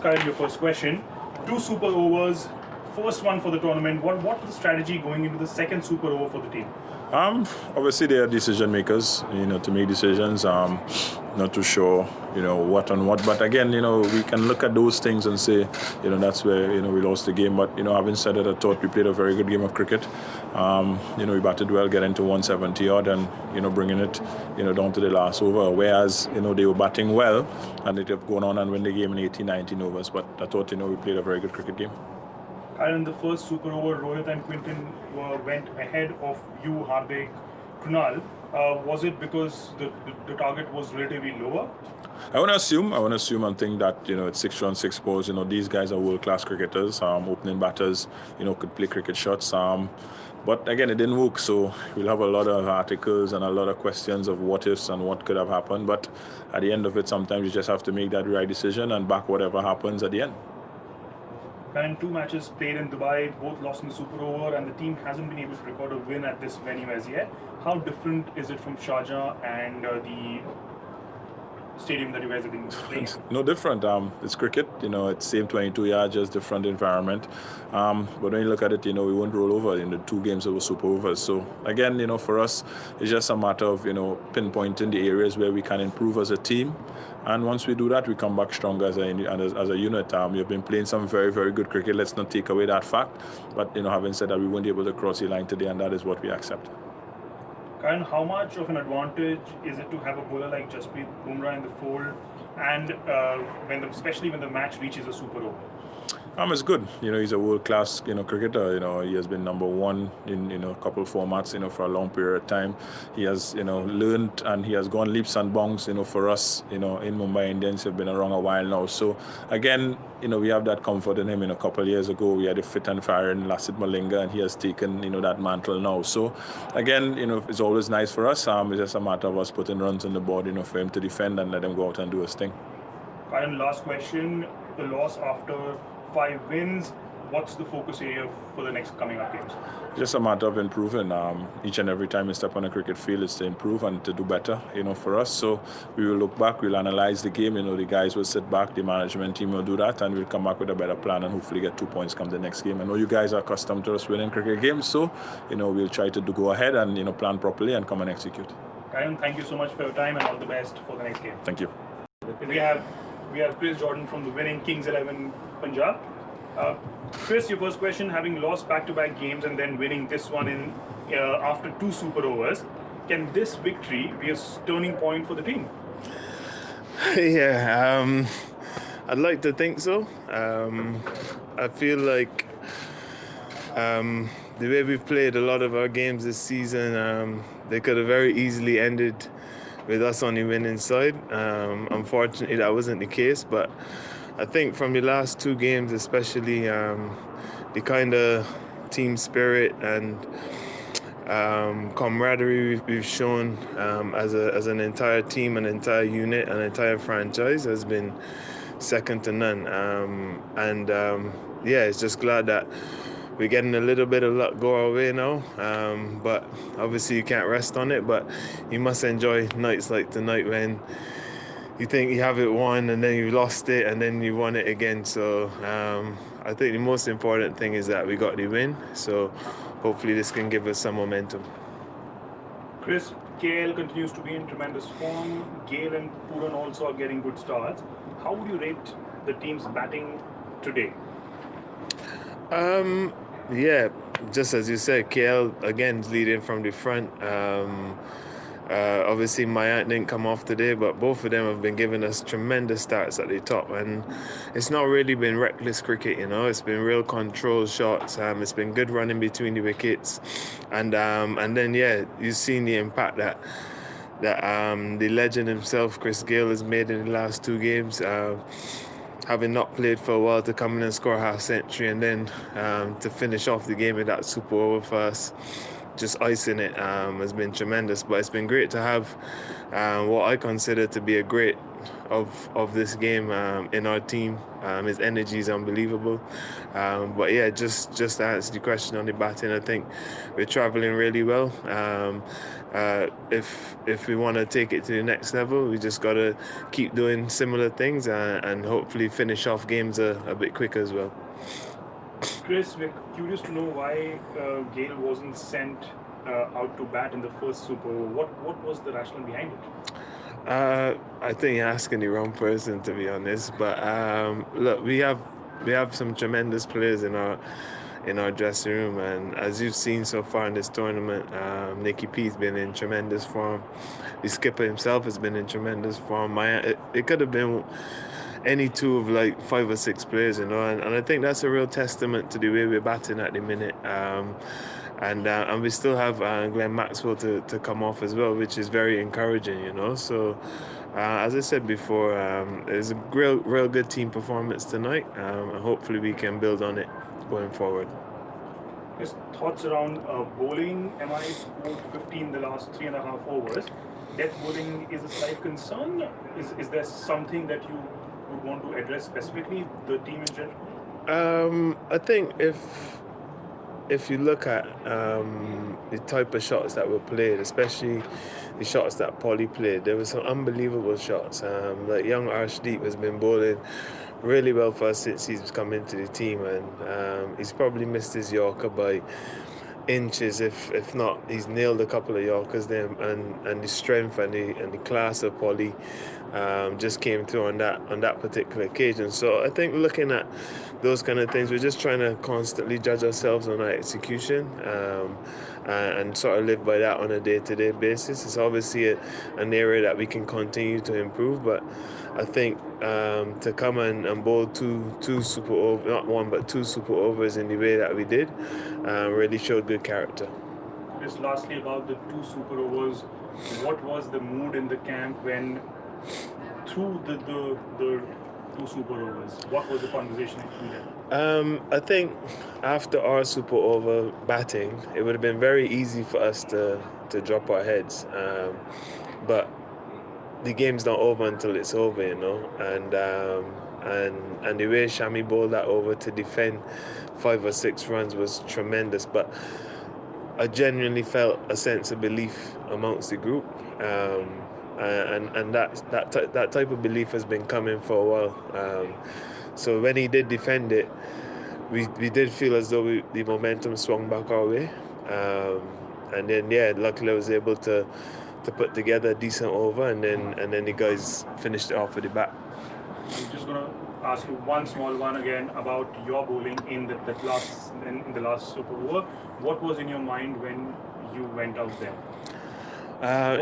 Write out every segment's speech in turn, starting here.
Kieron, your first question. 2 super overs, first one for the tournament. What was the strategy going into the second super over for the team? Obviously they are decision makers, to make decisions. Not too sure, what on what. But again, we can look at those things and say, that's where, we lost the game. But, having said that, I thought we played a very good game of cricket. We batted well, getting to 170 odd and, bringing it, down to the last over. Whereas, they were batting well and they'd have gone on and win the game in 18, 19 overs. But I thought, we played a very good cricket game. In the first super over, Rohit and Quinton went ahead of you, Hardik, Krunal. Was it because the target was relatively lower? I want to assume and think that, it's 6 runs, 6 balls. These guys are world-class cricketers, opening batters, could play cricket shots. But again, it didn't work. So we'll have a lot of articles and a lot of questions of what ifs and what could have happened. But at the end of it, sometimes you just have to make that right decision and back whatever happens at the end. And 2 matches played in Dubai, both lost in the super over, and the team hasn't been able to record a win at this venue as yet. How different is it from Sharjah and the stadium that you guys have been playing? No different. It's cricket. It's same 22 yards, just different environment. But when you look at it, we won't roll over in the 2 games that were super overs. So again, for us, it's just a matter of pinpointing the areas where we can improve as a team. And once we do that, we come back stronger as a unit. You've been playing some very, very good cricket. Let's not take away that fact. But having said that, we won't be able to cross the line today, and that is what we accept. Kieron, how much of an advantage is it to have a bowler like Jasprit Bumrah in the fold, and especially when the match reaches a super over? It's good. He's a world-class, cricketer. He has been number 1 in a couple formats, for a long period of time. He has, learned and he has gone leaps and bounds, for us, in Mumbai Indians. Have been around a while now. So again, we have that comfort in him. A couple of years ago, we had a fit and firing Lassit Malinga, and he has taken, that mantle now. So again, it's always nice for us. It's just a matter of us putting runs on the board, for him to defend and let him go out and do his thing. Kieron, last question. The loss after 5 wins, what's the focus area for the next coming up games? Just a matter of improving. Each and every time you step on a cricket field, it's to improve and to do better, for us. So we will look back, we'll analyze the game, the guys will sit back, the management team will do that, and we'll come back with a better plan and hopefully get 2 points come the next game. I know you guys are accustomed to us winning cricket games, so, we'll try to go ahead and, plan properly and come and execute. Kieron, thank you so much for your time and all the best for the next game. Thank you. We have Chris Jordan from the winning Kings 11 Punjab. Chris, your first question, having lost back-to-back games and then winning this one in after 2 super overs, can this victory be a turning point for the team? Yeah, I'd like to think so. I feel like the way we've played a lot of our games this season, they could have very easily ended with us on the winning side. Unfortunately, that wasn't the case, but I think from the last 2 games, especially the kind of team spirit and camaraderie we've shown as an entire team, an entire unit, an entire franchise has been second to none. Yeah, it's just glad that we're getting a little bit of luck go our way now, but obviously you can't rest on it, but you must enjoy nights like tonight when you think you have it won and then you lost it and then you won it again. So I think the most important thing is that we got the win, so hopefully this can give us some momentum. Chris, KL continues to be in tremendous form. Gale and Kieron also are getting good starts. How would you rate the team's batting today? Yeah, just as you said, KL again is leading from the front. Obviously, Mayank didn't come off today, but both of them have been giving us tremendous starts at the top, and it's not really been reckless cricket, It's been real control shots. It's been good running between the wickets, and then yeah, you've seen the impact that the legend himself, Chris Gayle, has made in the last 2 games. Having not played for a while, to come in and score a half-century and then to finish off the game with that super over for us, just icing it, has been tremendous. But it's been great to have what I consider to be a great of this game in our team. His energy is unbelievable. But yeah, just to answer the question on the batting, I think we're traveling really well. If we want to take it to the next level, we just got to keep doing similar things and hopefully finish off games a bit quicker as well. Chris, we're curious to know why Gale wasn't sent out to bat in the first Super Over. What was the rationale behind it? I think you're asking the wrong person, to be honest. But look, we have some tremendous players in our dressing room, and as you've seen so far in this tournament, Nicky P's been in tremendous form. The skipper himself has been in tremendous form. It could have been any two of like 5 or 6 players, and I think that's a real testament to the way we're batting at the minute. And we still have Glenn Maxwell to come off as well, which is very encouraging, So, as I said before, it's a real good team performance tonight, and hopefully we can build on it going forward. His thoughts around bowling. MI scored 15 the last 3.5 overs. Death bowling is a slight concern. Is there something that you would want to address specifically, the team in general? I think if you look at the type of shots that were played, especially the shots that Polly played, there were some unbelievable shots. Like young Arshdeep has been bowling really well for us since he's come into the team, and he's probably missed his Yorker by inches, if not he's nailed a couple of Yorkers there, and the strength and the class of Polly just came through on that particular occasion. So I think looking at those kind of things, we're just trying to constantly judge ourselves on our execution and sort of live by that on a day-to-day basis. It's obviously an area that we can continue to improve, but I think to come and bowl two super overs, not one but 2 super overs in the way that we did, really showed good character. Just lastly about the 2 super overs, what was the mood in the camp when through the 2 super overs? What was the conversation through there? I think after our super over batting, it would have been very easy for us to drop our heads, but the game's not over until it's over, and the way Shami bowled that over to defend 5 or 6 runs was tremendous. But I genuinely felt a sense of belief amongst the group, and that type of belief has been coming for a while. So when he did defend it, we did feel as though the momentum swung back our way, and then luckily I was able to put together a decent over, and then the guys finished it off with the bat. I'm just going to ask you one small one again about your bowling in the last super over. What was in your mind when you went out there?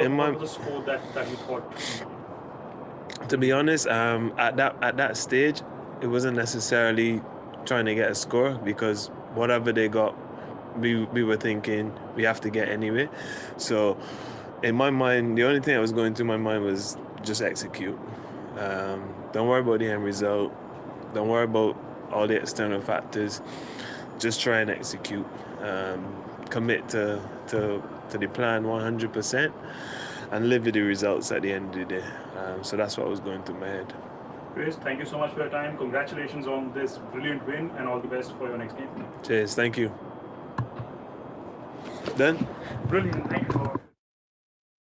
What was the score that you thought? To be honest, at that stage, it wasn't necessarily trying to get a score, because whatever they got, we were thinking we have to get anyway. So in my mind, the only thing that was going through my mind was just execute. Don't worry about the end result. Don't worry about all the external factors. Just try and execute. Commit to the plan 100% and live with the results at the end of the day. So that's what was going through my head. Chris, thank you so much for your time. Congratulations on this brilliant win, and all the best for your next game. Cheers. Thank you. Done? Brilliant. Thank you.